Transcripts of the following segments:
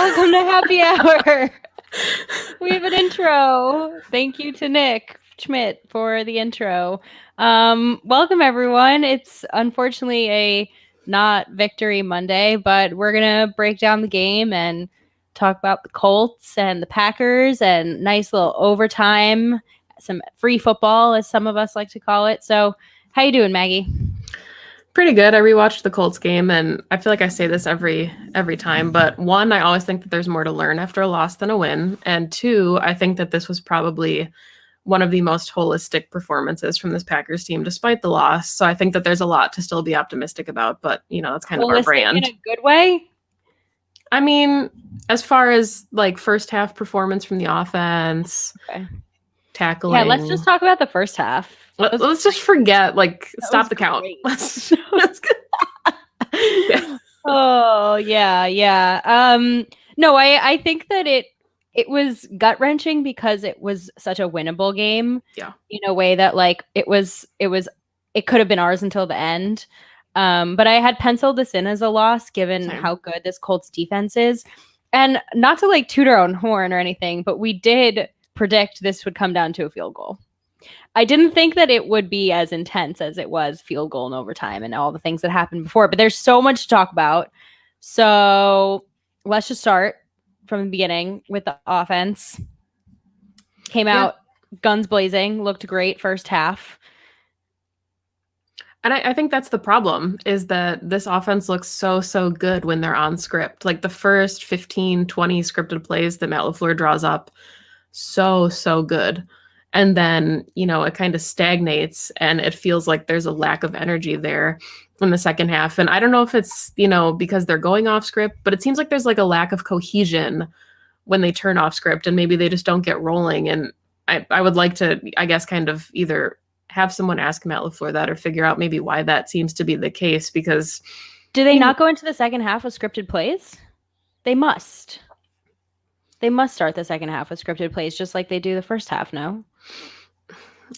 Welcome to Happy Hour. We have an intro. Thank you to Nick Schmidt for the intro. Welcome, everyone. It's unfortunately a not Victory Monday, but we're going to break down the game and talk about the Colts and the Packers and nice little overtime, some free football, as some of us like to call it. So how you doing, Maggie? Pretty good. I rewatched the Colts game, and I feel like I say this every time, but one, I always think that there's more to learn after a loss than a win, and two, I think that this was probably one of the most holistic performances from this Packers team, despite the loss. So I think that there's a lot to still be optimistic about, but that's kind of our brand. In a good way? I mean, as far as like first half performance from the offense, tackling. Yeah, let's just talk about the first half. Let's just forget, stop the count. Yeah. Oh, yeah. No, I think that it was gut-wrenching because it was such a winnable game. Yeah. In a way that it could have been ours until the end. But I had penciled this in as a loss given how good this Colts defense is. And not to toot our own horn or anything, but we did predict this would come down to a field goal. I didn't think that it would be as intense as it was field goal and overtime and all the things that happened before, but there's so much to talk about. So let's just start from the beginning with the offense. Came out guns blazing, looked great first half. And I think that's the problem, is that this offense looks so good when they're on script. Like the first 15, 20 scripted plays that Matt LaFleur draws up, so good. And then, it kind of stagnates and it feels like there's a lack of energy there in the second half. And I don't know if it's, because they're going off script, but it seems like there's a lack of cohesion when they turn off script and maybe they just don't get rolling. And I would like to, I guess, kind of either have someone ask Matt LaFleur that or figure out maybe why that seems to be the case, because... Do they not go into the second half with scripted plays? They must. They must start the second half with scripted plays just like they do the first half, no?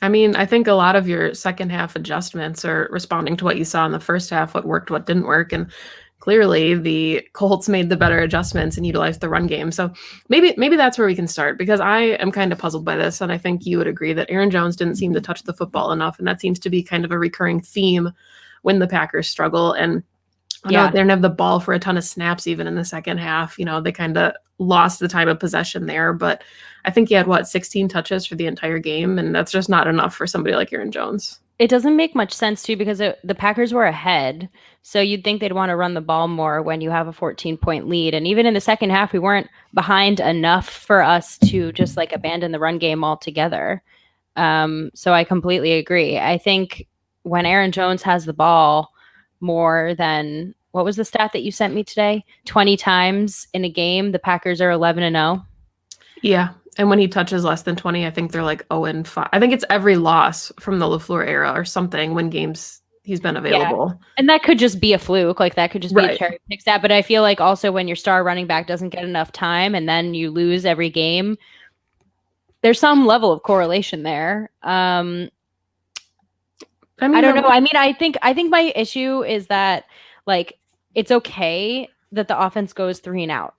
I mean, I think a lot of your second half adjustments are responding to what you saw in the first half, what worked, what didn't work. And clearly the Colts made the better adjustments and utilized the run game. So maybe that's where we can start, because I am kind of puzzled by this. And I think you would agree that Aaron Jones didn't seem to touch the football enough. And that seems to be kind of a recurring theme when the Packers struggle. And they didn't have the ball for a ton of snaps even in the second half. They kind of lost the time of possession there. But I think he had, 16 touches for the entire game, and that's just not enough for somebody like Aaron Jones. It doesn't make much sense, too, because the Packers were ahead. So you'd think they'd want to run the ball more when you have a 14-point lead. And even in the second half, we weren't behind enough for us to just, abandon the run game altogether. So I completely agree. I think when Aaron Jones has the ball more than, what was the stat that you sent me today? 20 times in a game, the Packers are 11-0. Yeah. And when he touches less than 20, I think they're 0-5. I think it's every loss from the LaFleur era or something when games he's been available. Yeah. And that could just be a fluke. That could just be a cherry pick stat. But I feel like also when your star running back doesn't get enough time and then you lose every game, there's some level of correlation there. I don't know. I mean, I think my issue is that it's okay that the offense goes 3 and out.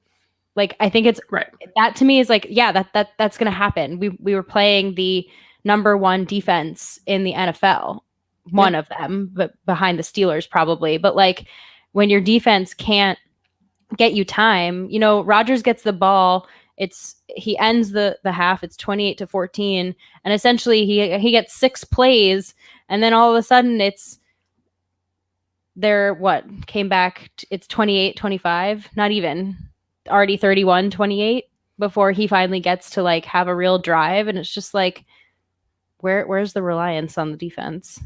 I think it's right. That to me is that's going to happen. We were playing the number 1 defense in the NFL, one of them, but behind the Steelers probably. But when your defense can't get you time, Rodgers gets the ball. He ends the half. It's 28-14, and essentially he gets 6 plays, and then all of a sudden it's came back. It's 28-25, not even. Already 31-28 before he finally gets to have a real drive, and it's just where's the reliance on the defense?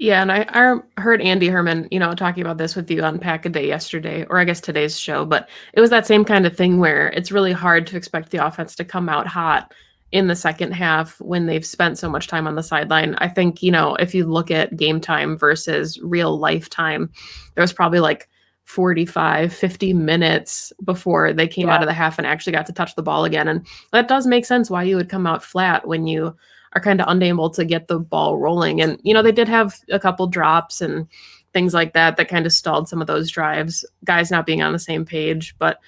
Yeah, and I heard Andy Herman, talking about this with you on Pack a Day yesterday, or I guess today's show, but it was that same kind of thing where it's really hard to expect the offense to come out hot in the second half when they've spent so much time on the sideline. I think, if you look at game time versus real life time, there was probably 45, 50 minutes before they came out of the half and actually got to touch the ball again. And that does make sense why you would come out flat when you are kind of unable to get the ball rolling. And, they did have a couple drops and things like that kind of stalled some of those drives, guys not being on the same page. But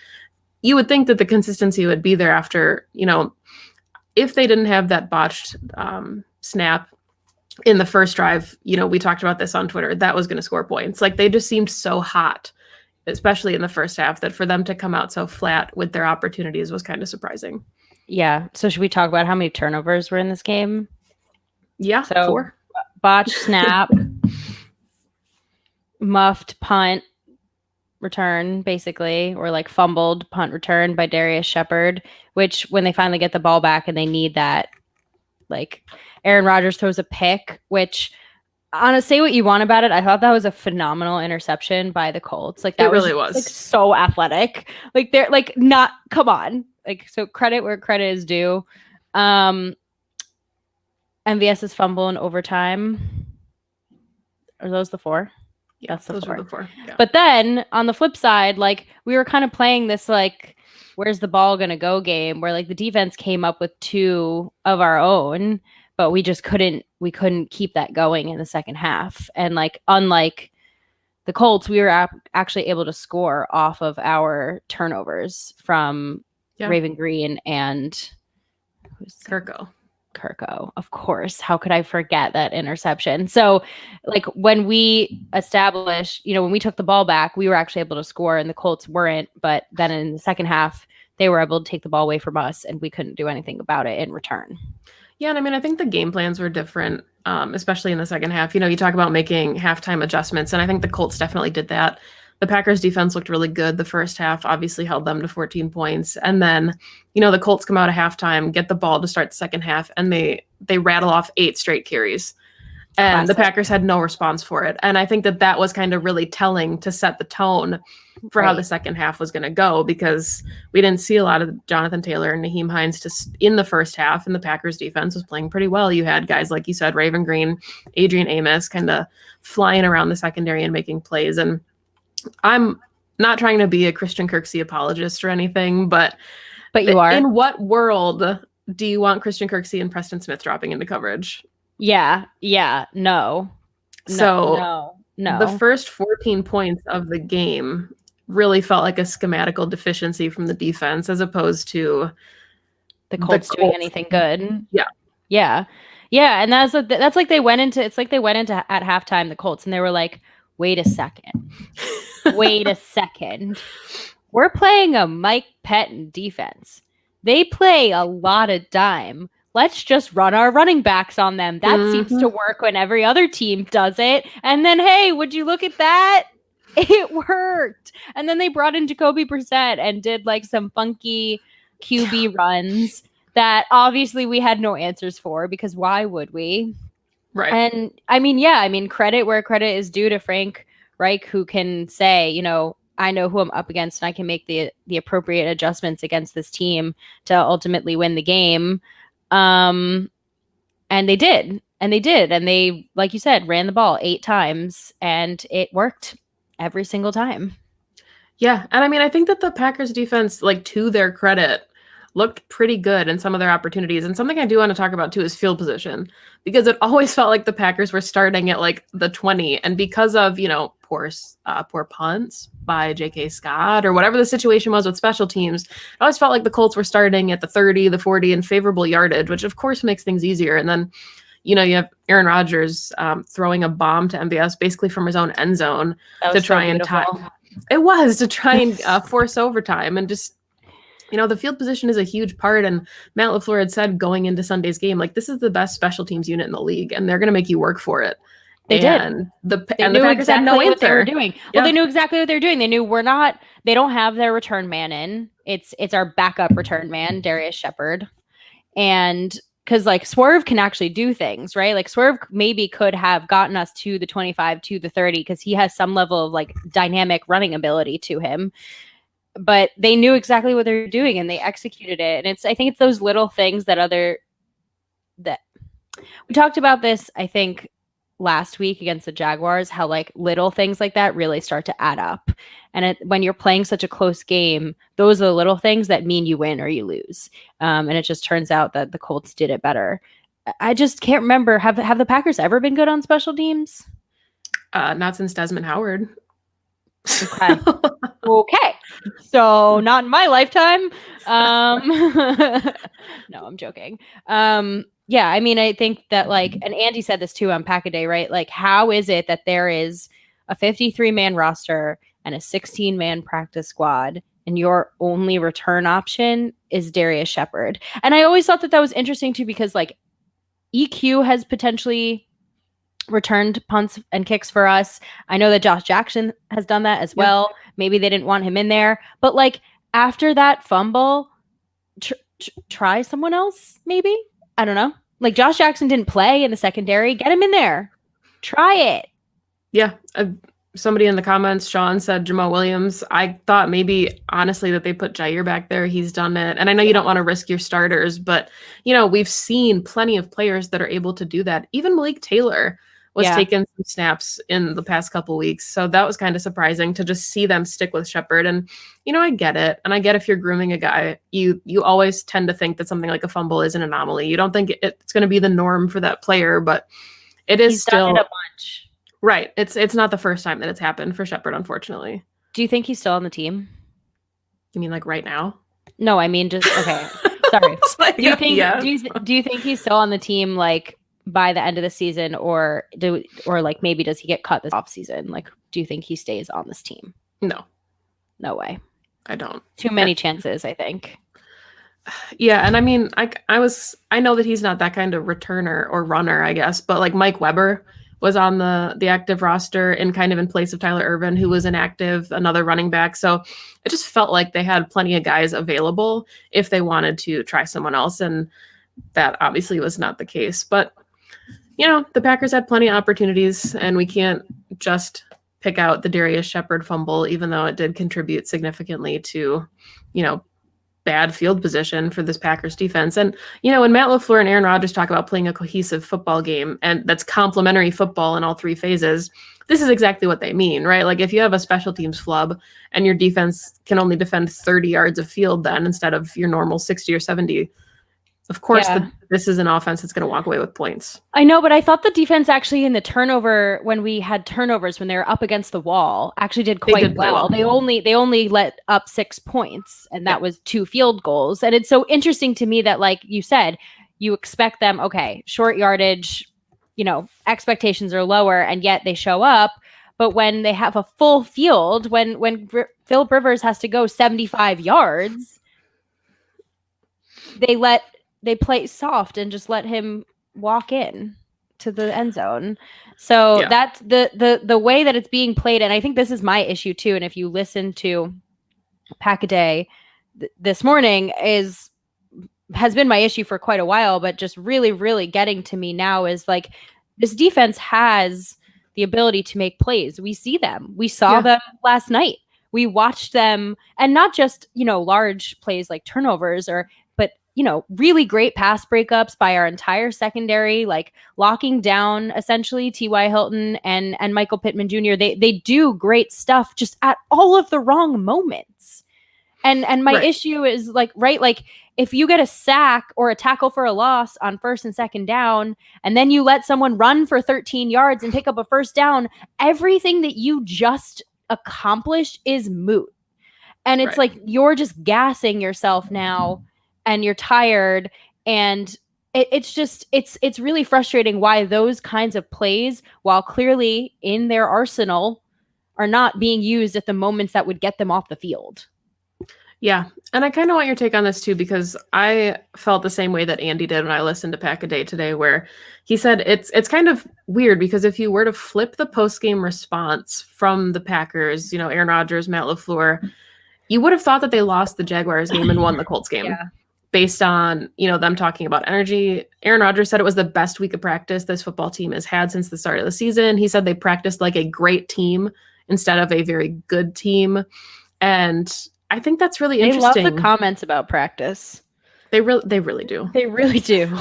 you would think that the consistency would be there after, if they didn't have that botched snap in the first drive, we talked about this on Twitter, that was going to score points. Like, they just seemed so hot, especially in the first half, that for them to come out so flat with their opportunities was kind of surprising. Yeah. So should we talk about how many turnovers were in this game? Yeah, so 4. Botched snap, muffed punt return, basically, or like fumbled punt return by Darius Shepherd, which when they finally get the ball back and they need that, like, Aaron Rodgers throws a pick, which, say what you want about it, I thought that was a phenomenal interception by the Colts. Like, that really was like, so athletic. Like, they're like, not, come on. Like, so credit where credit is due. MVS's fumble in overtime. Are those the 4? Yeah, that's the those 4. were the 4. Yeah. But then on the flip side, like, we were kind of playing this, like, where's the ball going to go game, where like the defense came up with 2 of our own, but we just couldn't keep that going in the second half. And like, unlike the Colts, we were actually able to score off of our turnovers from Raven Green and Kirko, of course. How could I forget that interception? So, like, when we established, when we took the ball back, we were actually able to score, and the Colts weren't. But then in the second half, they were able to take the ball away from us, and we couldn't do anything about it in return. Yeah, and I mean, I think the game plans were different, especially in the second half. You talk about making halftime adjustments, and I think the Colts definitely did that. The Packers defense looked really good the first half, obviously held them to 14 points. And then, the Colts come out of halftime, get the ball to start the second half, and they rattle off 8 straight carries. And Classic. The Packers had no response for it. And I think that was kind of really telling to set the tone for how the second half was going to go, because we didn't see a lot of Jonathan Taylor and Nyheim Hines in the first half, and the Packers defense was playing pretty well. You had guys, like you said, Raven Green, Adrian Amos, kind of flying around the secondary and making plays. And I'm not trying to be a Christian Kirksey apologist or anything, but you are. In what world do you want Christian Kirksey and Preston Smith dropping into coverage? Yeah, no. So the first 14 points of the game really felt like a schematical deficiency from the defense, as opposed to the Colts doing anything good. Yeah. And that's like they went into at halftime, the Colts, and they were like, wait a second. We're playing a Mike Pettin defense. They play a lot of dime. Let's just run our running backs on them. That seems to work when every other team does it. And then, hey, would you look at that? It worked. And then they brought in Jacoby Brissett and did like some funky QB runs that obviously we had no answers for, because why would we? Right. And I mean, credit where credit is due to Frank Reich, who can say, I know who I'm up against, and I can make the appropriate adjustments against this team to ultimately win the game. And they did. And they, like you said, ran the ball 8 times, and it worked every single time. Yeah. And I mean, I think that the Packers defense, like, to their credit, looked pretty good in some of their opportunities. And something I do want to talk about too is field position, because it always felt like the Packers were starting at like the 20, and because of, poor punts by J.K. Scott or whatever the situation was with special teams, it always felt like the Colts were starting at the 30, the 40 and favorable yardage, which of course makes things easier. And then, you have Aaron Rodgers throwing a bomb to MVS basically from his own end zone to try and tie. It was to try and force overtime, and just, the field position is a huge part. And Matt LaFleur had said going into Sunday's game, like, this is the best special teams unit in the league, and they're going to make you work for it. They did. The Packers exactly had no what they were answer. doing. Well, they knew exactly what they were doing. They knew they don't have their return man in. It's our backup return man, Darius Shepherd. And because like Swerve can actually do things, right? Like Swerve maybe could have gotten us to the 25, to the 30, because he has some level of like dynamic running ability to him. But they knew exactly what they were doing, and they executed it. And I think it's those little things that we talked about this, I think, last week against the Jaguars, how like little things like that really start to add up. And when you're playing such a close game, those are the little things that mean you win or you lose. And it just turns out that the Colts did it better. I just can't remember. Have the Packers ever been good on special teams? Not since Desmond Howard. Okay. Okay. So not in my lifetime. No, I'm joking. Yeah, I mean, I think that like, and Andy said this too on Pack-A-Day, right? Like, how is it that there is a 53-man roster and a 16-man practice squad, and your only return option is Darius Shepherd? And I always thought that that was interesting too, because like EQ has potentially returned punts and kicks for us. I know that Josh Jackson has done that as well. Maybe they didn't want him in there, but like after that fumble, try someone else. Maybe, I don't know. Like Josh Jackson didn't play in the secondary. Get him in there. Try it. Yeah. Somebody in the comments, Sean, said Jamal Williams. I thought maybe, honestly, that they put Jair back there. He's done it. And I know you don't want to risk your starters, but, you know, we've seen plenty of players that are able to do that. Even Malik Taylor was taking some snaps in the past couple weeks. So that was kind of surprising to just see them stick with Shepherd. And, you know, I get it. And I get if you're grooming a guy, you always tend to think that something like a fumble is an anomaly. You don't think it's going to be the norm for that player, but it is still done it a bunch. Right. It's not the first time that it's happened for Shepherd, unfortunately. Do you think he's still on the team? You mean like right now? No, I mean just okay. Sorry. Like, do you think he's still on the team like by the end of the season, or like maybe does he get cut this off season? Like, do you think he stays on this team? No. No way. I don't. Too many chances, I think. Yeah, and I mean, I know that he's not that kind of returner or runner, I guess, but like Mike Weber was on the active roster and kind of in place of Tyler Ervin, who was inactive, another running back. So it just felt like they had plenty of guys available if they wanted to try someone else. And that obviously was not the case. But, you know, the Packers had plenty of opportunities, and we can't just pick out the Darius Shepherd fumble, even though it did contribute significantly to, you know, bad field position for this Packers defense. And, you know, when Matt LaFleur and Aaron Rodgers talk about playing a cohesive football game, and that's complementary football in all three phases, this is exactly what they mean, right? Like if you have a special teams flub and your defense can only defend 30 yards of field then instead of your normal 60 or 70, of course, this is an offense that's going to walk away with points. I know, but I thought the defense actually in the turnover, when we had turnovers, when they were up against the wall, actually did quite well. They only let up 6 points, and that was 2 field goals. And it's so interesting to me that, like you said, you expect them, okay, short yardage, you know, expectations are lower, and yet they show up. But when they have a full field, when Philip Rivers has to go 75 yards, they play soft and just let him walk in to the end zone. So that's the way that it's being played. And I think this is my issue too. And if you listen to Pack-A-Day this morning has been my issue for quite a while, but just really, really getting to me now is like, this defense has the ability to make plays. We see them. We saw them last night. We watched them, and not just, you know, large plays like turnovers but you know, really great pass breakups by our entire secondary, like locking down essentially T.Y. Hilton and Michael Pittman Jr. They do great stuff just at all of the wrong moments. And my issue is like, right, like if you get a sack or a tackle for a loss on first and second down, and then you let someone run for 13 yards and pick up a first down, everything that you just accomplished is moot. And it's like, you're just gassing yourself now, and you're tired, and it's really frustrating why those kinds of plays, while clearly in their arsenal, are not being used at the moments that would get them off the field. Yeah, and I kind of want your take on this too, because I felt the same way that Andy did when I listened to Pack-A-Day today, where he said it's kind of weird because if you were to flip the post-game response from the Packers, you know, Aaron Rodgers, Matt LaFleur, you would have thought that they lost the Jaguars game and won the Colts game. Based on, you know, them talking about energy. Aaron Rodgers said it was the best week of practice this football team has had since the start of the season. He said they practiced like a great team instead of a very good team. And I think that's really interesting. They love the comments about practice. They really do. They really do.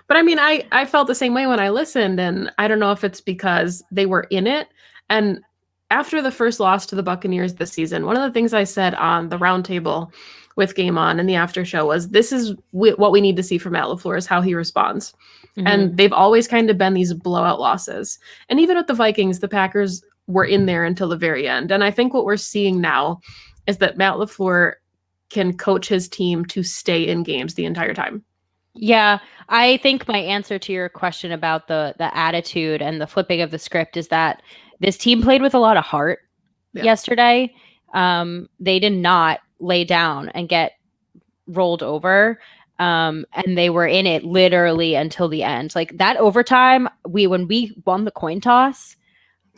But I mean, I felt the same way when I listened, and I don't know if it's because they were in it. And after the first loss to the Buccaneers this season, one of the things I said on the roundtable with Game On in the after show was, this is what we need to see from Matt LaFleur, is how he responds. Mm-hmm. And they've always kind of been these blowout losses. And even with the Vikings, the Packers were in there until the very end. And I think what we're seeing now is that Matt LaFleur can coach his team to stay in games the entire time. Yeah, I think my answer to your question about the attitude and the flipping of the script is that this team played with a lot of heart yesterday. They did not lay down and get rolled over. And they were in it literally until the end. Like that overtime, when we won the coin toss,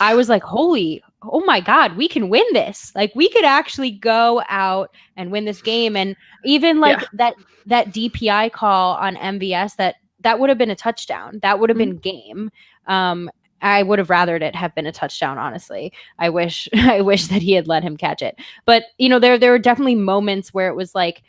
I was like, oh my God, we can win this. Like we could actually go out and win this game. And even like that DPI call on MVS, that would have been a touchdown. That would have been game. I would have rathered it have been a touchdown, honestly. I wish that he had let him catch it. But there were definitely moments where it was like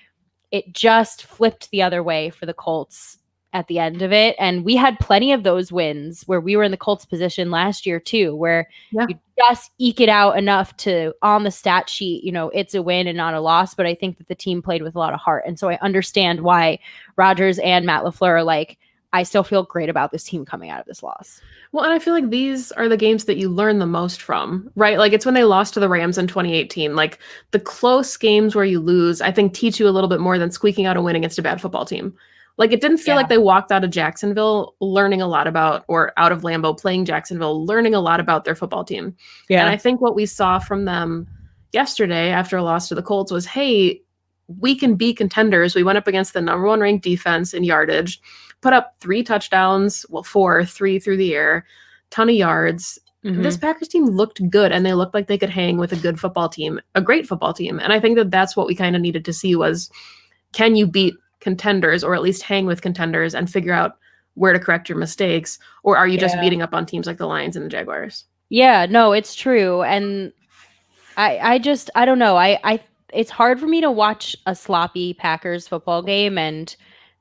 it just flipped the other way for the Colts at the end of it. And we had plenty of those wins where we were in the Colts position last year too, where you just eke it out enough to, on the stat sheet, it's a win and not a loss. But I think that the team played with a lot of heart. And so I understand why Rodgers and Matt LaFleur are like, I still feel great about this team coming out of this loss. Well, and I feel like these are the games that you learn the most from, right? Like it's when they lost to the Rams in 2018. Like the close games where you lose, I think teach you a little bit more than squeaking out a win against a bad football team. Like it didn't feel like they walked out of Jacksonville learning a lot about, or out of Lambeau playing Jacksonville, learning a lot about their football team. Yeah. And I think what we saw from them yesterday after a loss to the Colts was, hey, we can be contenders. We went up against the number 1 ranked defense in yardage, put up 3 touchdowns, 3 through the air, ton of yards. Mm-hmm. This Packers team looked good, and they looked like they could hang with a good football team, a great football team. And I think that that's what we kind of needed to see was, can you beat contenders, or at least hang with contenders and figure out where to correct your mistakes? Or are you just beating up on teams like the Lions and the Jaguars? Yeah, no, it's true. And I don't know. It's hard for me to watch a sloppy Packers football game and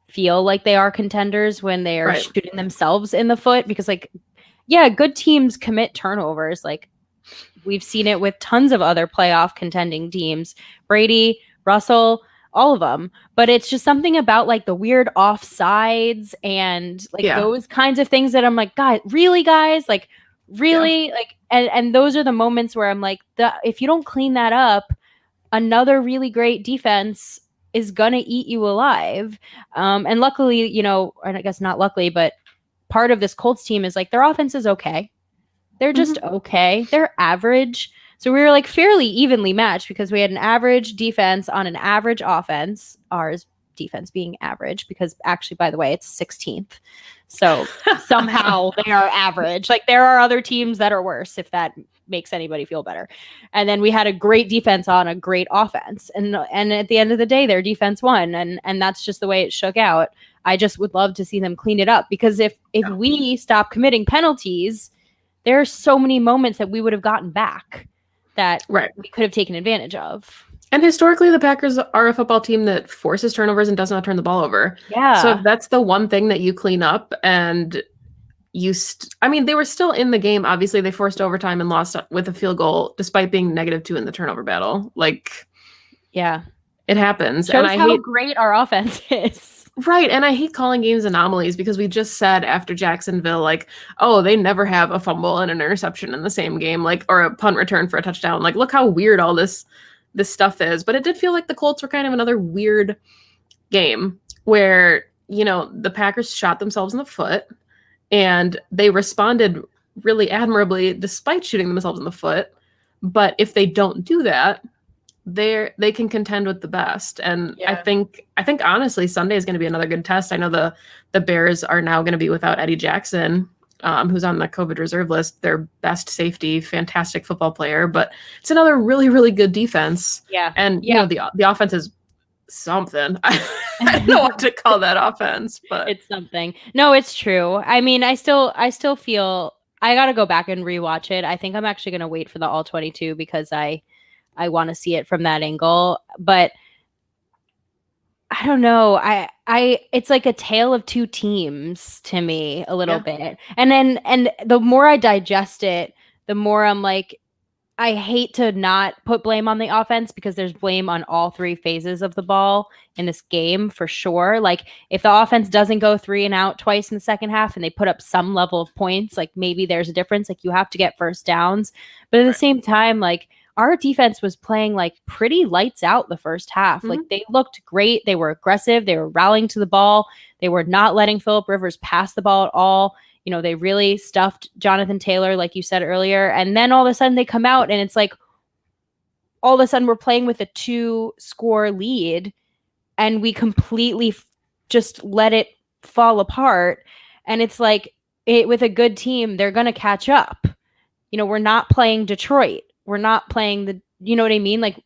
feel like they are contenders when they are shooting themselves in the foot, because good teams commit turnovers. Like we've seen it with tons of other playoff contending teams, Brady, Russell, all of them. But it's just something about like the weird offsides and like those kinds of things that I'm like, God, really, guys? Like really? Like, and those are the moments where I'm like, if you don't clean that up, another really great defense is gonna eat you alive. And luckily, and I guess not luckily, but part of this Colts team is like their offense is okay. They're just okay. They're average. So we were like fairly evenly matched because we had an average defense on an average offense, ours defense being average because actually, by the way, it's 16th. So somehow they are average. Like there are other teams that are worse, if that makes anybody feel better. And then we had a great defense on a great offense. And at the end of the day, their defense won. And that's just the way it shook out. I just would love to see them clean it up, because if we stop committing penalties, there are so many moments that we would have gotten back that we could have taken advantage of. And historically, the Packers are a football team that forces turnovers and does not turn the ball over. Yeah. So if that's the one thing that you clean up, and they were still in the game. Obviously, they forced overtime and lost with a field goal, despite being -2 in the turnover battle. Like, yeah, it happens. Shows and how great our offense is. Right. And I hate calling games anomalies, because we just said after Jacksonville, like, oh, they never have a fumble and an interception in the same game, like, or a punt return for a touchdown. Like, look how weird all this stuff is. But it did feel like the Colts were kind of another weird game where, the Packers shot themselves in the foot, and they responded really admirably despite shooting themselves in the foot. But if they don't do that, they can contend with the best. And I think honestly Sunday is going to be another good test. I know the Bears are now going to be without Eddie Jackson, who's on the COVID reserve list, their best safety, fantastic football player, but it's another really, really good defense. Yeah. And the offense is something. I don't know what to call that offense, but it's something. No, it's true. I mean, I still feel I got to go back and rewatch it. I think I'm actually going to wait for the all 22 because I want to see it from that angle. But I don't know. It's like a tale of two teams to me a little bit. And the more I digest it, the more I'm like, I hate to not put blame on the offense, because there's blame on all 3 phases of the ball in this game for sure. Like if the offense doesn't go 3 and out twice in the second half and they put up some level of points, like maybe there's a difference. Like you have to get first downs. But at the same time, like our defense was playing like pretty lights out the first half. Mm-hmm. Like they looked great. They were aggressive. They were rallying to the ball. They were not letting Phillip Rivers pass the ball at all. You know, they really stuffed Jonathan Taylor, like you said earlier. And then all of a sudden they come out and it's like, all of a sudden we're playing with a 2-score lead and we completely just let it fall apart. And it's like, with a good team, they're going to catch up. You know, we're not playing Detroit. We're not playing you know what I mean? Like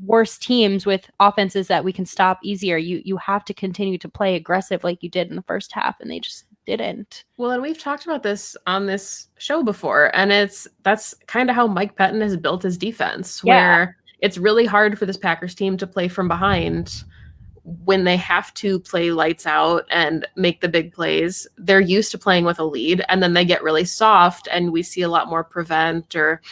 worse teams with offenses that we can stop easier. You have to continue to play aggressive like you did in the first half, and they just didn't. Well, and we've talked about this on this show before, and that's kind of how Mike Pettin has built his defense, where it's really hard for this Packers team to play from behind when they have to play lights out and make the big plays. They're used to playing with a lead, and then they get really soft, and we see a lot more prevent or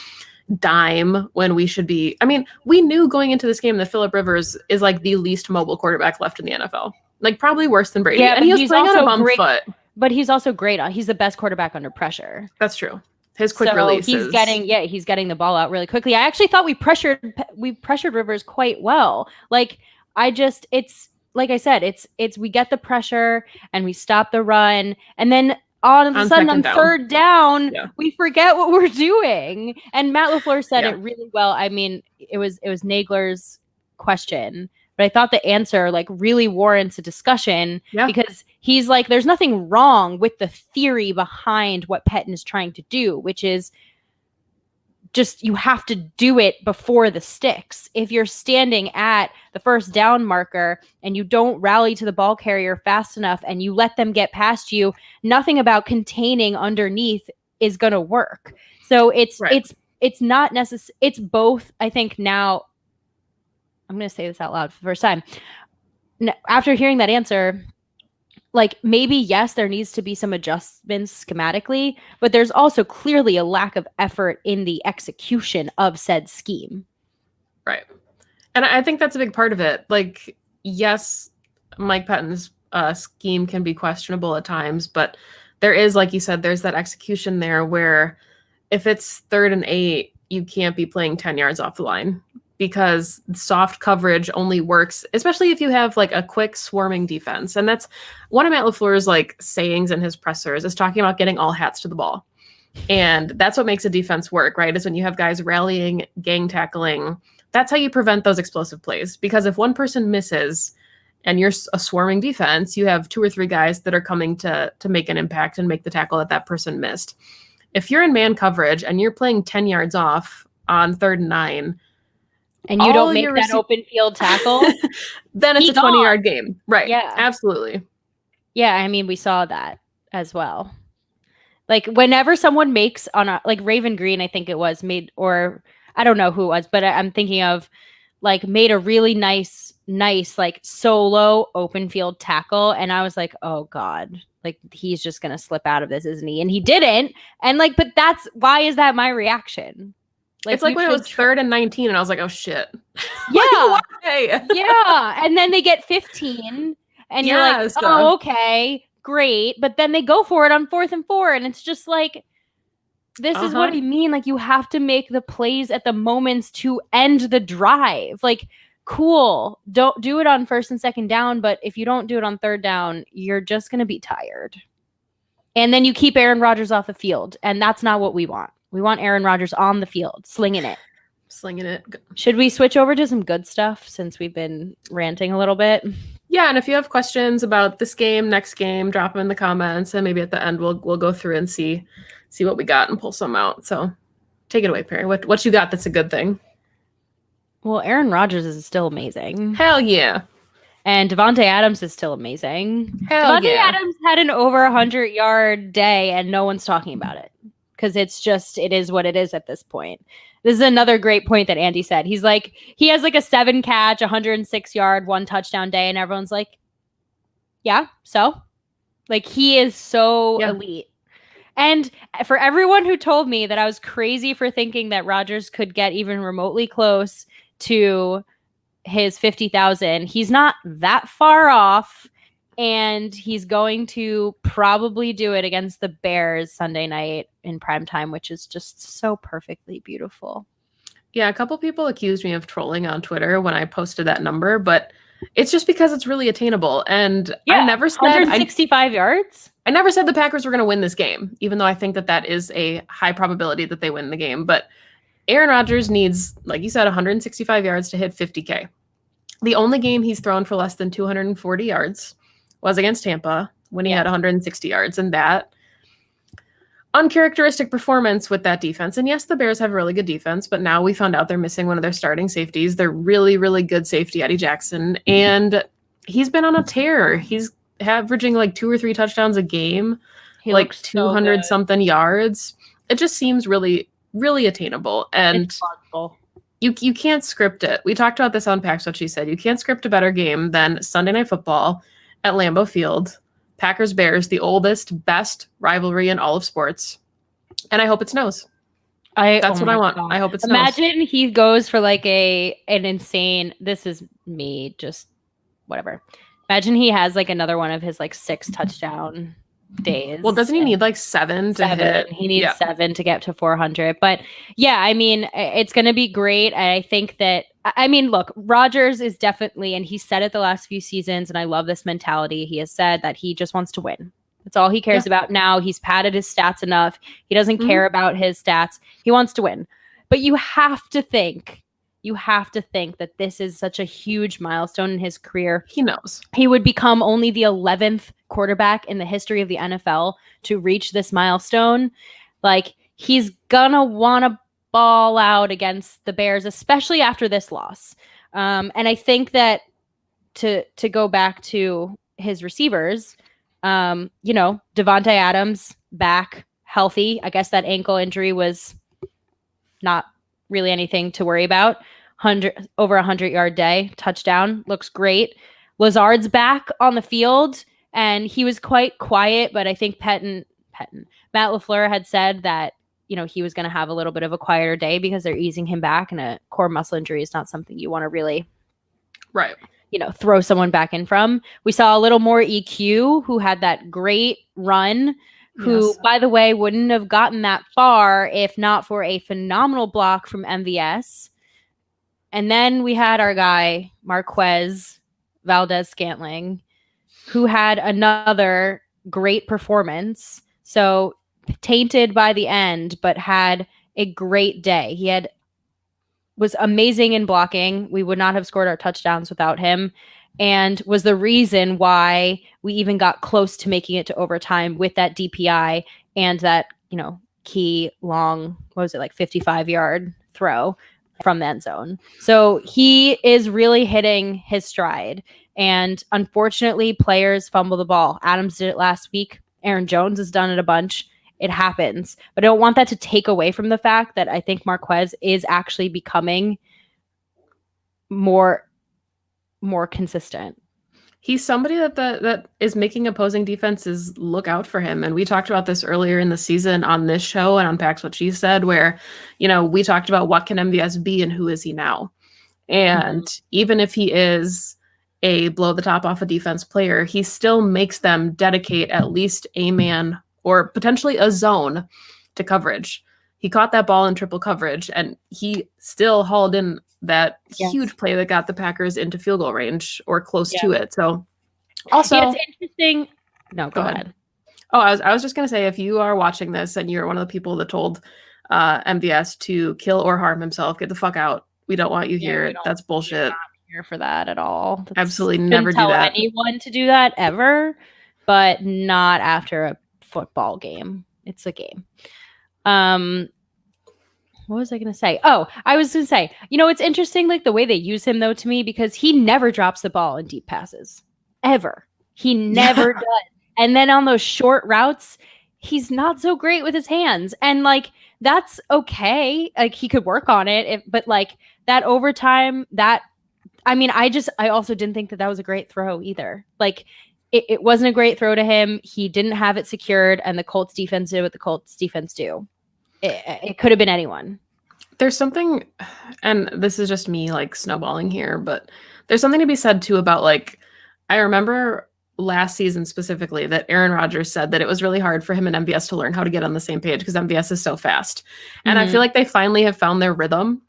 dime when we should be. I mean, we knew going into this game that Phillip Rivers is like the least mobile quarterback left in the NFL, like probably worse than Brady. Yeah, and he was playing on a bum foot. But he's also great. He's the best quarterback under pressure. That's true. His quick releases. He's getting the ball out really quickly. I actually thought we pressured Rivers quite well. Like it's like I said, it's we get the pressure and we stop the run, and then all of a sudden on third down, we forget what we're doing. And Matt LaFleur said it really well. I mean, it was Nagler's question, but I thought the answer like really warrants a discussion because he's like, there's nothing wrong with the theory behind what Pettin is trying to do, which is just you have to do it before the sticks. If you're standing at the first down marker and you don't rally to the ball carrier fast enough and you let them get past you, nothing about containing underneath is going to work. So it's not necessary. It's both. I think now I'm going to say this out loud for the first time. After hearing that answer, like maybe, yes, there needs to be some adjustments schematically, but there's also clearly a lack of effort in the execution of said scheme. Right. And I think that's a big part of it. Like, yes, Mike Pettin's scheme can be questionable at times, but there is, like you said, there's that execution there where if it's 3rd and 8, you can't be playing 10 yards off the line, because soft coverage only works, especially if you have like a quick swarming defense. And that's one of Matt LaFleur's like sayings in his pressers, is talking about getting all hats to the ball. And that's what makes a defense work, right? Is when you have guys rallying, gang tackling. That's how you prevent those explosive plays. Because if one person misses and you're a swarming defense, you have 2 or 3 guys that are coming to make an impact and make the tackle that person missed. If you're in man coverage and you're playing 10 yards off on 3rd and 9, and you don't make that open field tackle, then it's a 20-yard game. Right. Yeah. Absolutely. Yeah, I mean, we saw that as well. Like whenever someone makes like Raven Green, I think it was made, or I don't know who it was, but I'm thinking of like made a really nice like solo open field tackle. And I was like, oh God, like he's just going to slip out of this, isn't he? And he didn't. And like, but why is that my reaction? Like, it's like when it was 3rd and 19 and I was like, oh shit. Yeah. Yeah. And then they get 15 and you're like, oh, okay, great. But then they go for it on 4th and 4. And it's just like, this is what I mean. Like you have to make the plays at the moments to end the drive. Like, cool. Don't do it on 1st and 2nd down. But if you don't do it on 3rd down, you're just going to be tired. And then you keep Aaron Rodgers off the field. And that's not what we want. We want Aaron Rodgers on the field, slinging it. Should we switch over to some good stuff since we've been ranting a little bit? Yeah, and if you have questions about this game, next game, drop them in the comments, and maybe at the end we'll go through and see what we got and pull some out. So take it away, Perri. What you got that's a good thing? Well, Aaron Rodgers is still amazing. Hell yeah. And Devontae Adams is still amazing. Devontae Adams had an over 100-yard day, and no one's talking about it. Because it is what it is at this point. This is another great point that Andy said. He's like, he has like a 7-catch, 106-yard, 1 touchdown day. And everyone's like, yeah, so? Like, he is so elite. And for everyone who told me that I was crazy for thinking that Rodgers could get even remotely close to his 50,000, he's not that far off. And he's going to probably do it against the Bears Sunday night in primetime, which is just so perfectly beautiful. Yeah, a couple people accused me of trolling on Twitter when I posted that number, but it's just because it's really attainable. And Yeah, 165 yards. I never said the Packers were going to win this game, even though I think that is a high probability that they win the game. But Aaron Rodgers needs, like you said, 165 yards to hit 50K. The only game he's thrown for less than 240 yards was against Tampa when he had 160 yards. And that uncharacteristic performance with that defense. And yes, the Bears have a really good defense, but now we found out they're missing one of their starting safeties. They're really, really good safety, Eddie Jackson. And he's been on a tear. He's averaging like 2 or 3 touchdowns a game, like 200 something yards. It just seems really, really attainable. And you can't script it. We talked about this on Pax, what she said. You can't script a better game than Sunday Night Football at Lambeau Field. Packers-Bears, the oldest, best rivalry in all of sports. And I hope it snows. That's what I want. God. I hope it snows. Imagine he goes for like an insane, this is me, just whatever. Imagine he has like another one of his like 6 touchdown days. Well, doesn't he need like 7 to hit? He needs 7 to get to 400. But yeah, I mean, it's going to be great. I think that, I mean, look, Rodgers is definitely, and he said it the last few seasons, and I love this mentality. He has said that he just wants to win. That's all he cares about now. He's padded his stats enough. He doesn't care about his stats. He wants to win. But you have to think that this is such a huge milestone in his career. He knows. He would become only the 11th quarterback in the history of the NFL to reach this milestone. Like, he's gonna want to ball out against the Bears, especially after this loss. And I think that to go back to his receivers, Devontae Adams back healthy. I guess that ankle injury was not really anything to worry about. Over 100-yard day, touchdown, looks great. Lazard's back on the field, and he was quite quiet, but I think Matt LaFleur had said that, he was going to have a little bit of a quieter day because they're easing him back, and a core muscle injury is not something you want to really, throw someone back in from. We saw a little more EQ, who had that great run, who, by the way, wouldn't have gotten that far if not for a phenomenal block from MVS. And then we had our guy, Marquez Valdez-Scantling, who had another great performance. So tainted by the end, but had a great day. Was amazing in blocking. We would not have scored our touchdowns without him, and was the reason why we even got close to making it to overtime with that DPI and that, key long, 55-yard throw from the end zone. So he is really hitting his stride. And unfortunately, players fumble the ball. Adams did it last week. Aaron Jones has done it a bunch. It happens. But I don't want that to take away from the fact that I think Marquez is actually becoming more consistent. He's somebody that is making opposing defenses look out for him. And we talked about this earlier in the season on this show and on Pax What She Said, where, we talked about what can MVS be and who is he now. And even if he is a blow the top off a defense player, he still makes them dedicate at least a man or potentially a zone to coverage. He caught that ball in triple coverage, and he still hauled in that huge play that got the Packers into field goal range or close to it. So also, it's interesting. No, go ahead. Oh, I was just going to say, if you are watching this and you're one of the people that told MVS to kill or harm himself, get the fuck out. We don't want you here. That's bullshit. Here for that at all. Absolutely never do that. Tell anyone to do that ever, but not after a football game. It's a game. What was I going to say? Oh, I was going to say, it's interesting, like the way they use him though, to me, because he never drops the ball in deep passes ever. He never does. And then on those short routes, he's not so great with his hands. And like, that's okay. Like he could work on it. But like that overtime, I also didn't think that was a great throw either. Like it wasn't a great throw to him. He didn't have it secured, and the Colts defense did what the Colts defense do. It could have been anyone. There's something, and this is just me like snowballing here, but there's something to be said too about like, I remember last season specifically that Aaron Rodgers said that it was really hard for him and MVS to learn how to get on the same page because MVS is so fast. And I feel like they finally have found their rhythm.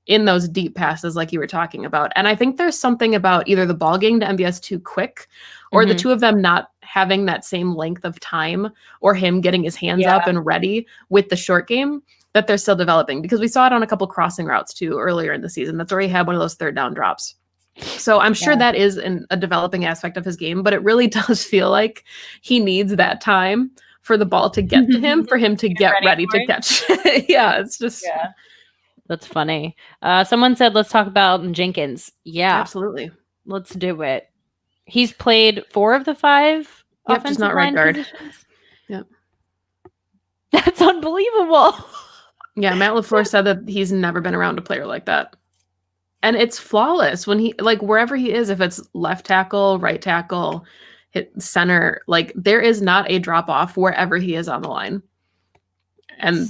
in those deep passes like you were talking about. And I think there's something about either the ball getting to MBS too quick or the two of them not having that same length of time or him getting his hands up and ready with the short game that they're still developing, because we saw it on a couple crossing routes too earlier in the season. That's where he had one of those third down drops. So I'm sure that is a developing aspect of his game, but it really does feel like he needs that time for the ball to get to him, for him to get ready to catch. Yeah, it's just... Yeah. That's funny. Someone said, let's talk about Elgton Jenkins. Yeah. Absolutely. Let's do it. He's played 4 of the 5 offensive not line right guard. positions. Yep. That's unbelievable. Yeah, Matt LaFleur said that he's never been around a player like that. And it's flawless when he, like, wherever he is, if it's left tackle, right tackle, hit center, like, there is not a drop off wherever he is on the line. And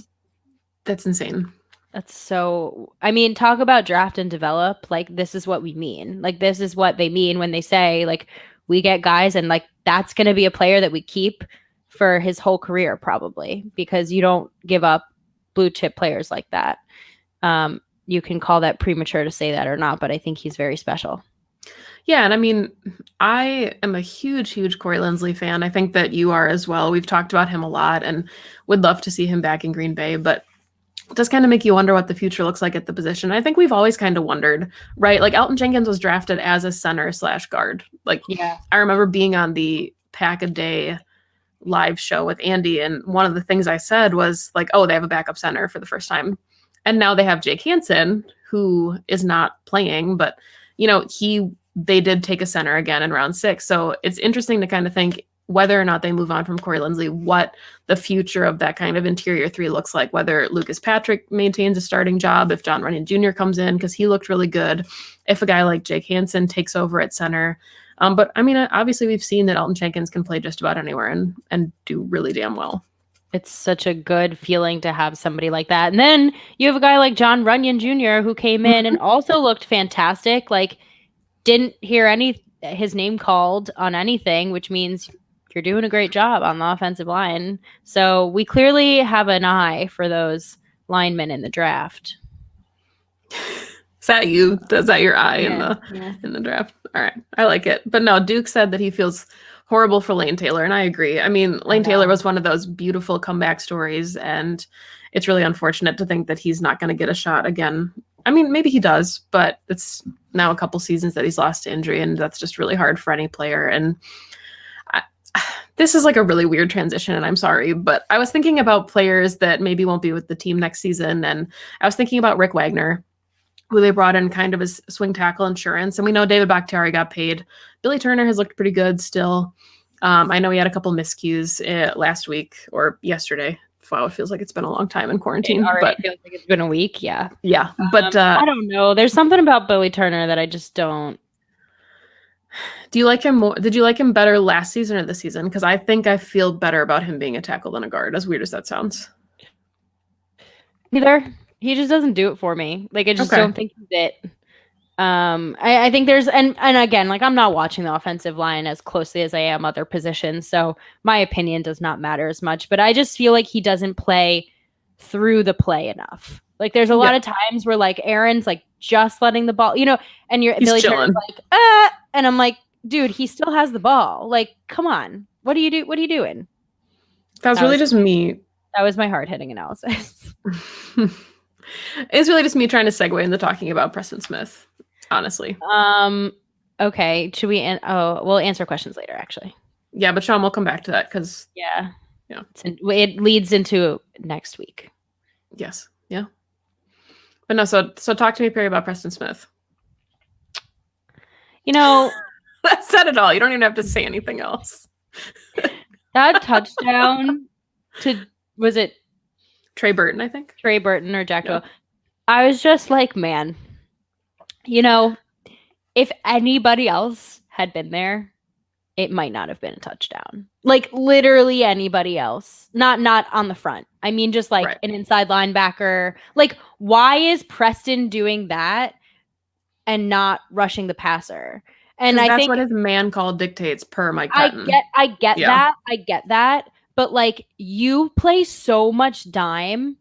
that's insane. That's so, I mean, talk about draft and develop. Like, this is what we mean. Like, this is what they mean when they say, like, we get guys and, like, that's going to be a player that we keep for his whole career, probably, because you don't give up blue chip players like that. You can call that premature to say that or not, but I think he's very special. Yeah, and I mean, I am a huge, huge Corey Linsley fan. I think that you are as well. We've talked about him a lot and would love to see him back in Green Bay, but it does kind of make you wonder what the future looks like at the position. I think we've always kind of wondered, right? Like, Elgton Jenkins was drafted as a center/guard. Like, I remember being on the Pack-A-Day live show with Indy, and one of the things I said was, like, oh, they have a backup center for the first time. And now they have Jake Hansen, who is not playing, but, you know, they did take a center again in round 6. So it's interesting to kind of think whether or not they move on from Corey Linsley, what the future of that kind of interior 3 looks like, whether Lucas Patrick maintains a starting job, if John Runyon Jr. comes in, because he looked really good, if a guy like Jake Hansen takes over at center. But I mean, obviously we've seen that Elgton Jenkins can play just about anywhere and do really damn well. It's such a good feeling to have somebody like that. And then you have a guy like John Runyon Jr. who came in and also looked fantastic. Like, didn't hear his name called on anything, which means you're doing a great job on the offensive line. So we clearly have an eye for those linemen in the draft. Is that you? Is that your eye in the draft? All right. I like it. But no, Duke said that he feels horrible for Lane Taylor, and I agree. I mean, Lane Taylor was one of those beautiful comeback stories, and it's really unfortunate to think that he's not going to get a shot again. I mean, maybe he does, but it's now a couple seasons that he's lost to injury, and that's just really hard for any player. And this is like a really weird transition, and I'm sorry, but I was thinking about players that maybe won't be with the team next season, and I was thinking about Rick Wagner, who they brought in kind of as swing tackle insurance. And we know David Bakhtiari got paid. Billy Turner has looked pretty good still. I know he had a couple miscues last week or yesterday. Wow, it feels like it's been a long time in quarantine. It already feels like it's been a week, yeah. Yeah, but I don't know. There's something about Billy Turner that I just don't. Do you like him more? Did you like him better last season or this season? Because I think I feel better about him being a tackle than a guard, as weird as that sounds. Neither. He just doesn't do it for me. Like, I just don't think he's it. I think there's, and again, like, I'm not watching the offensive line as closely as I am other positions, so my opinion does not matter as much, but I just feel like he doesn't play through the play enough. Like, there's a lot of times where, like, Aaron's, like, just letting the ball, and Billy Turner's like, and I'm like, dude, he still has the ball. Like, come on. What are you doing? That was just me. That was my hard-hitting analysis. It's really just me trying to segue into talking about Preston Smith, honestly. Okay. Should we? We'll answer questions later, actually. Yeah, but Sean, we'll come back to that because it leads into next week. Yes. Yeah. But no. So talk to me, Perri, about Preston Smith. That said it all. You don't even have to say anything else. That touchdown was it Trey Burton, I think. Trey Burton or Jack Doyle. I was just like, man, if anybody else had been there, it might not have been a touchdown. Like, literally anybody else. Not on the front. I mean, just like an inside linebacker. Like, why is Preston doing that and not rushing the passer? And I think that's what his man call dictates per Mike Patton. I get that. But, like, you play so much dime,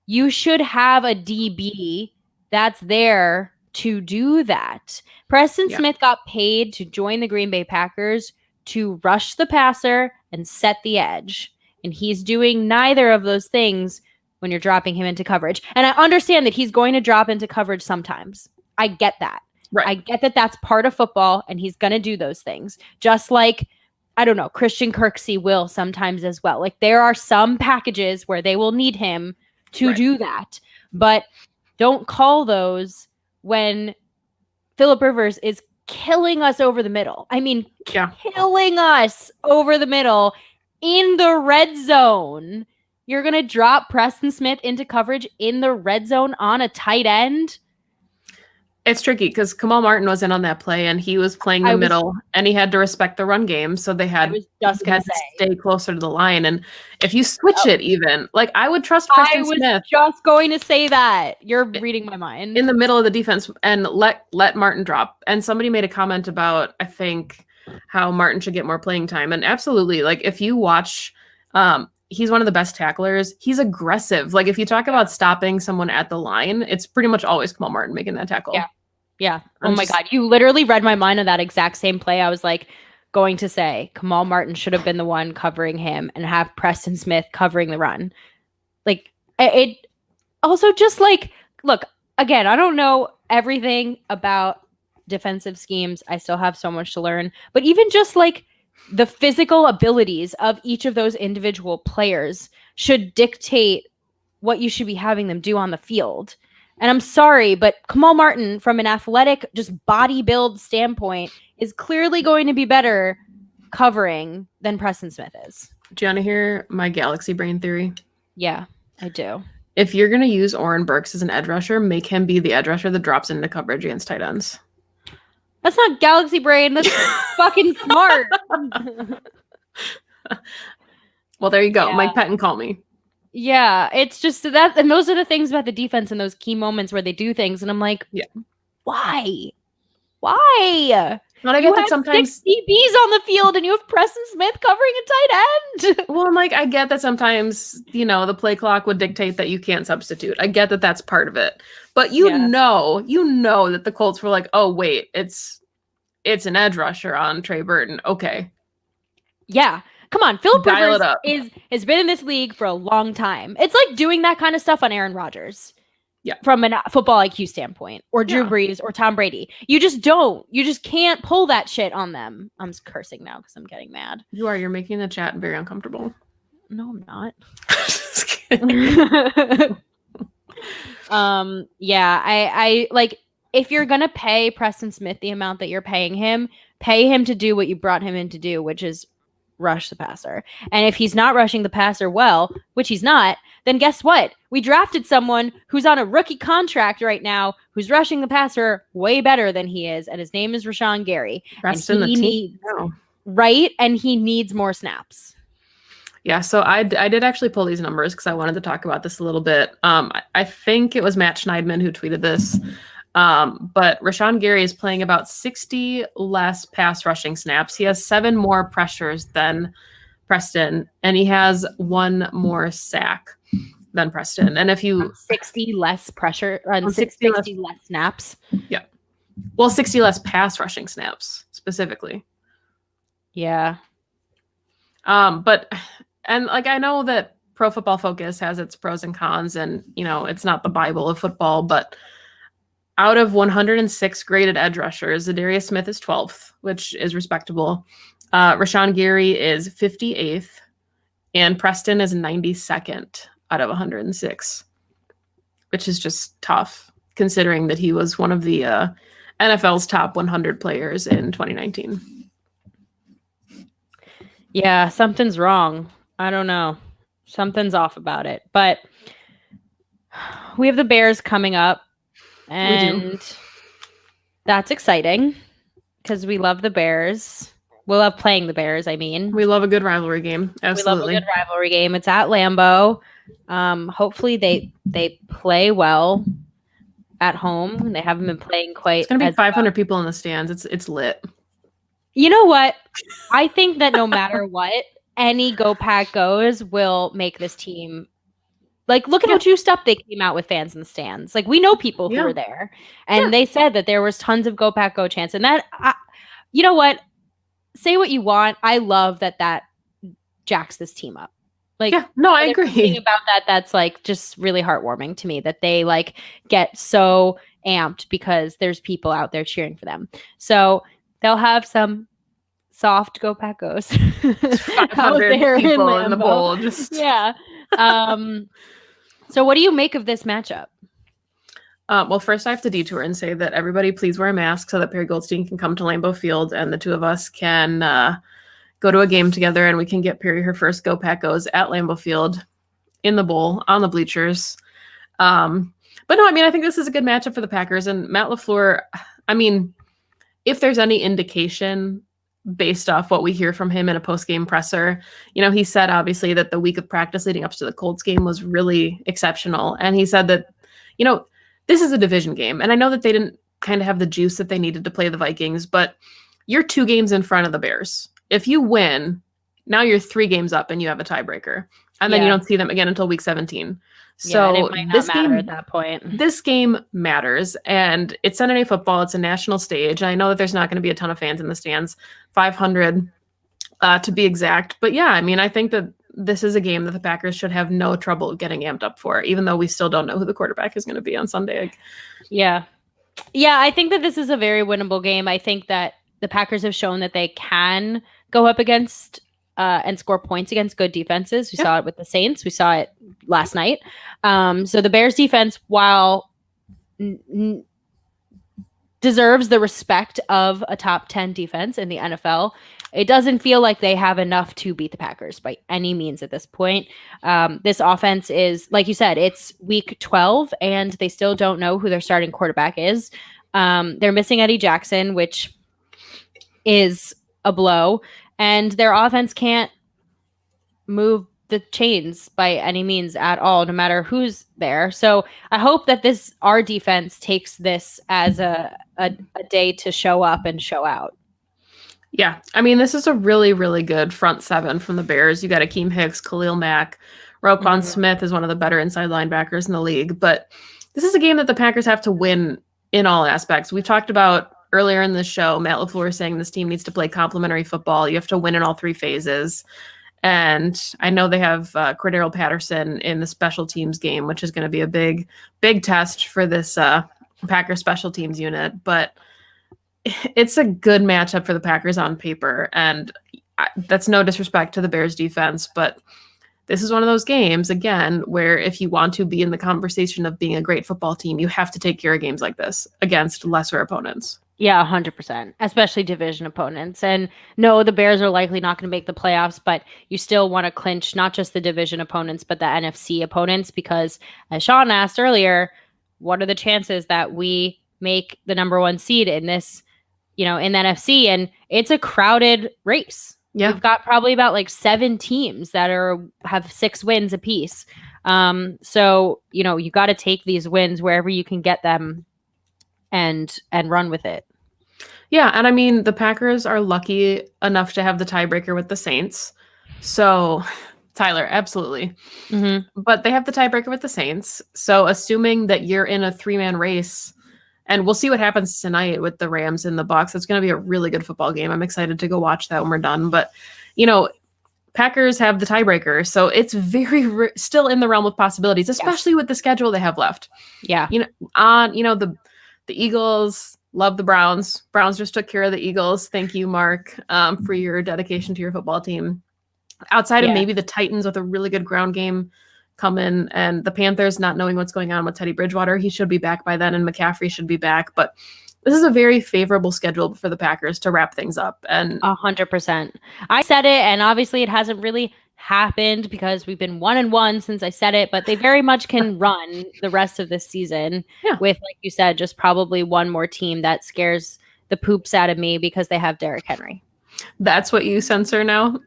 you should have a DB that's there to do that. Preston Smith got paid to join the Green Bay Packers to rush the passer and set the edge. And he's doing neither of those things when you're dropping him into coverage. And I understand that he's going to drop into coverage sometimes. I get that. Right. I get that that's part of football, and he's going to do those things. Just like, I don't know, Christian Kirksey will sometimes as well. Like, there are some packages where they will need him to do that. But don't call those when Phillip Rivers is killing us over the middle. I mean, killing us over the middle in the red zone. You're going to drop Preston Smith into coverage in the red zone on a tight end? It's tricky because Kamal Martin was in on that play and he was playing the middle and he had to respect the run game. So they had, to stay closer to the line. And if you switch it even, like I would trust Preston Smith. I was just going to say that. You're reading my mind. In the middle of the defense and let Martin drop. And somebody made a comment about, I think, how Martin should get more playing time. And absolutely, like if you watch, he's one of the best tacklers. He's aggressive. Like if you talk about stopping someone at the line, it's pretty much always Kamal Martin making that tackle. Yeah. Oh my God. You literally read my mind on that exact same play. I was like going to say Kamal Martin should have been the one covering him and have Preston Smith covering the run. Like it also just like, look, again, I don't know everything about defensive schemes. I still have so much to learn, but even just like the physical abilities of each of those individual players should dictate what you should be having them do on the field. And I'm sorry, but Kamal Martin, from an athletic, just body build standpoint, is clearly going to be better covering than Preston Smith is. Do you want to hear my galaxy brain theory? Yeah, I do. If you're going to use Oren Burks as an edge rusher, make him be the edge rusher that drops into coverage against tight ends. That's not galaxy brain. That's fucking smart. Well, there you go. Mike Pettin, call me. Yeah, it's just that, and those are the things about the defense in those key moments where they do things, and I'm like, why? Not I get that sometimes 6 DBs on the field, and you have Preston Smith covering a tight end. Well, I'm like, I get that sometimes, the play clock would dictate that you can't substitute. I get that that's part of it, but you know that the Colts were like, oh wait, it's an edge rusher on Trey Burton. Okay, yeah. Come on, Phillip Rivers has been in this league for a long time. It's like doing that kind of stuff on Aaron Rodgers. Yeah. From a football IQ standpoint, or Drew Brees or Tom Brady. You just can't pull that shit on them. I'm cursing now because I'm getting mad. You're making the chat very uncomfortable. No, I'm not. Just kidding. I like, if you're going to pay Preston Smith the amount that you're paying him, pay him to do what you brought him in to do, which is rush the passer. And if he's not rushing the passer well, which he's not, then guess what? We drafted someone who's on a rookie contract right now, who's rushing the passer way better than he is, and his name is Rashawn Gary. And he needs more snaps. Yeah, so I did actually pull these numbers because I wanted to talk about this a little bit. I think it was Matt Schneidman who tweeted this. But Rashawn Gary is playing about 60 less pass rushing snaps. He has 7 more pressures than Preston, and he has 1 more sack than Preston. And if you 60 less pressure on 60 less snaps. Yeah. Well, 60 less pass rushing snaps specifically. Yeah. But I know that Pro Football Focus has its pros and cons, and it's not the Bible of football, but out of 106 graded edge rushers, Zadarius Smith is 12th, which is respectable. Rashawn Gary is 58th, and Preston is 92nd out of 106, which is just tough, considering that he was one of the NFL's top 100 players in 2019. Yeah, something's wrong. I don't know. Something's off about it. But we have the Bears coming up. And that's exciting because we love the Bears. We love playing the Bears, I mean. We love a good rivalry game. Absolutely. We love a good rivalry game. It's at Lambeau. Hopefully they play well at home. They haven't been playing quite. It's going to be 500 people in the stands. It's lit. You know what? I think that no matter what, any Go Pack Goes will make this team Like, look at how juiced up they came out with fans in the stands. Like, we know people who were there, and they said that there was tons of Go Pack Go chants. And that, you know what? Say what you want. I love that jacks this team up. Like, no, I agree. Something about that's like just really heartwarming to me, that they like get so amped because there's people out there cheering for them. So they'll have some soft Go Pack Go's. 500 people in the bowl. Just So what do you make of this matchup? Well, first I have to detour and say that everybody please wear a mask so that Perri Goldstein can come to Lambeau Field and the two of us can go to a game together and we can get Perri her first Go Pack Go's at Lambeau Field in the bowl on the bleachers. But no, I mean, I think this is a good matchup for the Packers. And Matt LaFleur, I mean, if there's any indication based off what we hear from him in a post-game presser, he said obviously that the week of practice leading up to the Colts game was really exceptional. And he said that, this is a division game. And I know that they didn't kind of have the juice that they needed to play the Vikings, but you're 2 games in front of the Bears. If you win, now you're 3 games up and you have a tiebreaker. And then you don't see them again until week 17. So it might not matter at that point. This game matters, and it's Sunday Night Football. It's a national stage. I know that there's not going to be a ton of fans in the stands, 500 to be exact. But yeah, I mean, I think that this is a game that the Packers should have no trouble getting amped up for, even though we still don't know who the quarterback is going to be on Sunday. Yeah, I think that this is a very winnable game. I think that the Packers have shown that they can go up against and score points against good defenses. We saw it with the Saints. We saw it last night. So the Bears defense, while deserves the respect of a top 10 defense in the NFL, it doesn't feel like they have enough to beat the Packers by any means at this point. This offense is, like you said, it's week 12 and they still don't know who their starting quarterback is. They're missing Eddie Jackson, which is a blow. And their offense can't move the chains by any means at all, no matter who's there. So I hope that our defense takes this as a day to show up and show out. Yeah. I mean, this is a really, really good front 7 from the Bears. You got Akeem Hicks, Khalil Mack, Roquan Smith is one of the better inside linebackers in the league. But this is a game that the Packers have to win in all aspects. We've talked about earlier in the show, Matt LaFleur saying this team needs to play complementary football. You have to win in all 3 phases. And I know they have Cordero Patterson in the special teams game, which is going to be a big, big test for this Packers special teams unit. But it's a good matchup for the Packers on paper. And that's no disrespect to the Bears defense, but this is one of those games, again, where if you want to be in the conversation of being a great football team, you have to take care of games like this against lesser opponents. Yeah, 100%, especially division opponents. And no, the Bears are likely not going to make the playoffs, but you still want to clinch not just the division opponents, but the NFC opponents, because as Sean asked earlier, what are the chances that we make the number 1 seed in this, in the NFC? And it's a crowded race. Yeah. We've got probably about like 7 teams that have 6 wins apiece. So, you got to take these wins wherever you can get them and run with it. Yeah, and I mean, the Packers are lucky enough to have the tiebreaker with the Saints. So, Tyler, absolutely. Mm-hmm. But they have the tiebreaker with the Saints. So, assuming that you're in a 3-man race, and we'll see what happens tonight with the Rams and the Bucs. It's going to be a really good football game. I'm excited to go watch that when we're done. But, Packers have the tiebreaker. So, it's very still in the realm of possibilities, especially with the schedule they have left. Yeah. The Eagles, love the Browns. Browns just took care of the Eagles. Thank you, Mark, for your dedication to your football team. Outside of maybe the Titans with a really good ground game coming, and the Panthers not knowing what's going on with Teddy Bridgewater. He should be back by then, and McCaffrey should be back. But this is a very favorable schedule for the Packers to wrap things up. And 100%. I said it, and obviously it hasn't really happened because we've been 1-1 since I said it, but they very much can run the rest of this season with, like you said, just probably one more team that scares the poops out of me because they have Derrick Henry. That's what you censor now?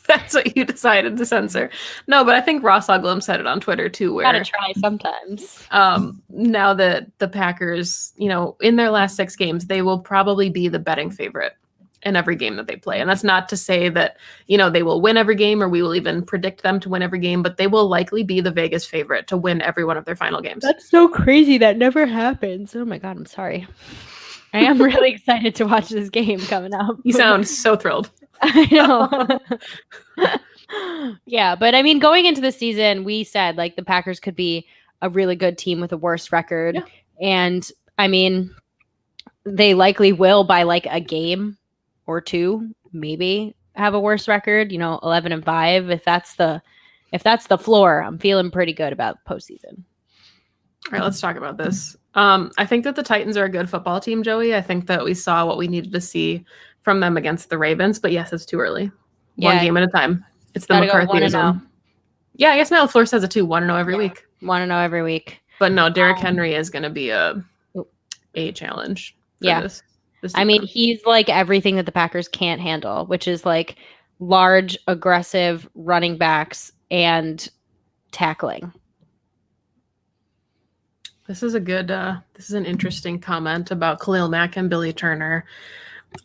That's what you decided to censor? No, but I think Ross Uglum said it on Twitter too, where gotta try sometimes. Now that the Packers, in their last 6 games, they will probably be the betting favorite in every game that they play. And that's not to say that, they will win every game or we will even predict them to win every game, but they will likely be the Vegas favorite to win every one of their final games. That's so crazy. That never happens. Oh my God, I'm sorry. I am really excited to watch this game coming up. You sound so thrilled. I know. Yeah, but I mean, going into the season, we said like the Packers could be a really good team with a worse record. Yeah. And I mean, they likely will by like a game or two, maybe have a worse record, 11-5. If that's the floor, I'm feeling pretty good about postseason. All right, let's talk about this. I think that the Titans are a good football team, Joey. I think that we saw what we needed to see from them against the Ravens, but yes, it's too early. One game at a time. It's the McCarthyism. Yeah, I guess Matt LaFleur says it too. 1-0 every week. 1-0 every week. But no, Derrick Henry is going to be a challenge. This I mean, he's like everything that the Packers can't handle, which is like large, aggressive running backs and tackling. This is an interesting comment about Khalil Mack and Billy Turner.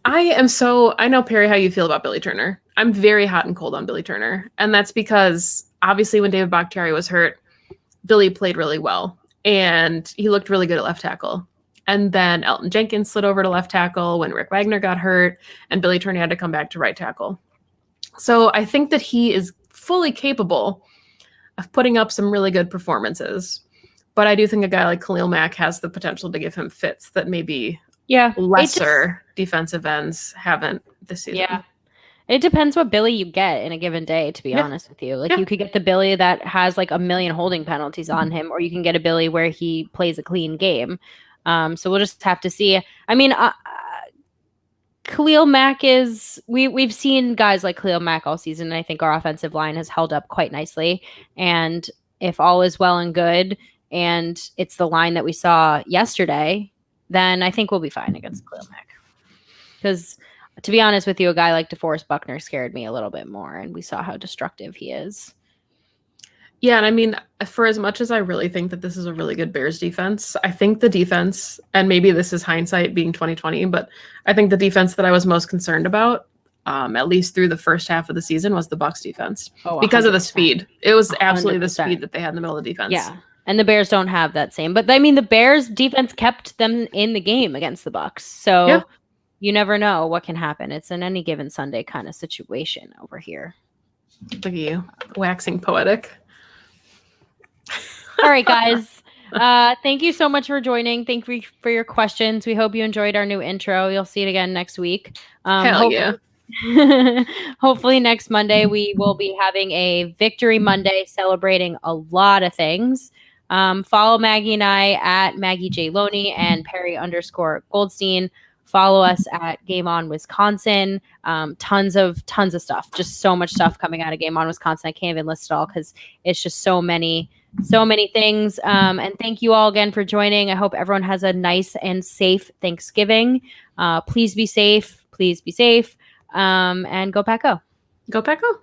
I know, Perri, how you feel about Billy Turner. I'm very hot and cold on Billy Turner. And that's because obviously when David Bakhtiari was hurt, Billy played really well and he looked really good at left tackle. And then Elton Jenkins slid over to left tackle when Rick Wagner got hurt and Billy Turner had to come back to right tackle. So I think that he is fully capable of putting up some really good performances. But I do think a guy like Khalil Mack has the potential to give him fits that maybe lesser defensive ends haven't this season. Yeah. It depends what Billy you get in a given day, to be honest with you. Like you could get the Billy that has like a million holding penalties on him, or you can get a Billy where he plays a clean game. So we'll just have to see. I mean, Khalil Mack we've seen guys like Khalil Mack all season, and I think our offensive line has held up quite nicely. And if all is well and good, and it's the line that we saw yesterday, then I think we'll be fine against Khalil Mack. Because to be honest with you, a guy like DeForest Buckner scared me a little bit more, and we saw how destructive he is. Yeah, and I mean, for as much as I really think that this is a really good Bears defense, I think the defense, and maybe this is hindsight being 2020, but I think the defense that I was most concerned about, at least through the first half of the season, was the Bucs defense. Because of the speed. It was absolutely 100%. The speed that they had in the middle of the defense. Yeah, and the Bears don't have that same. But I mean, the Bears defense kept them in the game against the Bucs. So you never know what can happen. It's an any given Sunday kind of situation over here. Look at you, waxing poetic. All right, guys. Thank you so much for joining. Thank you for your questions. We hope you enjoyed our new intro. You'll see it again next week. Yeah. Hopefully next Monday we will be having a Victory Monday celebrating a lot of things. Follow Maggie and I at Maggie J. Loney and Perri_Goldstein. Follow us at Game On Wisconsin. Tons of stuff. Just so much stuff coming out of Game On Wisconsin. I can't even list it all because it's just so many things. And thank you all again for joining. I hope everyone has a nice and safe Thanksgiving. Please be safe. And go Pack Go. Go Pack Go.